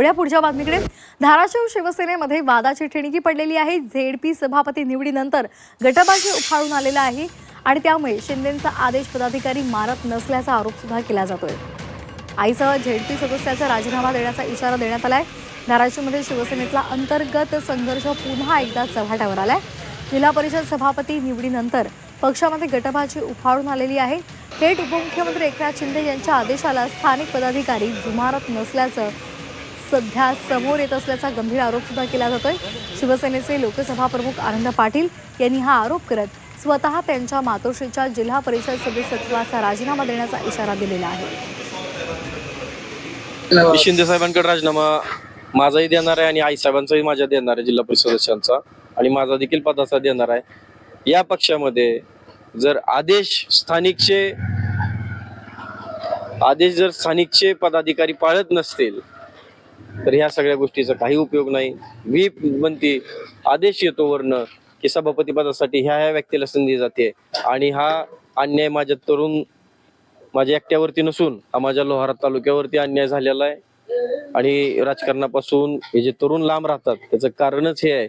पुढच्या बातमीकडे धाराशिव शिवसेनेमध्ये वादाची ठिणगी पडलेली आहे। झेडपी सभापती निवडीनंतर गटबाजी उफाळून आलेला आहे आणि त्यामुळे शिंदेंचा आदेश पदाधिकारी मानत नसल्याचा आरोप सुद्धा केला जातोय। आईसह झेडपी सदस्याचा राजीनामा देण्याचा इशारा देण्यात आलाय। धाराशिवमध्ये शिवसेनेतला अंतर्गत संघर्ष पुन्हा एकदा चव्हाट्यावर आलाय। जिल्हा परिषद सभापती निवडीनंतर पक्षामध्ये गटबाजी उफाळून आलेली आहे। थेट उपमुख्यमंत्री एकनाथ शिंदे यांच्या आदेशाला स्थानिक पदाधिकारी जुमानत नसल्याचं सध्या समोर येत असल्याचा गंभीर आरोप सुद्धा केला जातोय। शिवसेनेचे लोकसभा प्रमुख आनंद पाटील यांनी हा आरोप करत स्वतः त्यांच्या मातोश्रीच्या जिल्हा परिषद सदस्यत्वाचा राजीनामा देण्याचा इशारा दिलेला आहे। शिंदे साहेबांकडे राजीनामा माझाही देणार आहे आणि आई साहेबांचाही माझ्या देणार आहे, जिल्हा परिषद सदस्यांचा, आणि माझा देखील पदाचा देणार आहे। या पक्षामध्ये जर आदेश जर स्थानिकचे पदाधिकारी पाळत नसतील तर ह्या सगळ्या गोष्टीचा काही उपयोग नाही। व्हीप म्हणते, आदेश येतो वरनं की सभापती पदासाठी ह्या व्यक्तीला संधी जाते आणि हा अन्याय माझ्या एकट्यावरती नसून हा माझ्या लोहारा तालुक्यावरती अन्याय झालेला आहे। आणि राजकारणापासून हे जे तरुण लांब राहतात त्याचं कारणच हे आहे।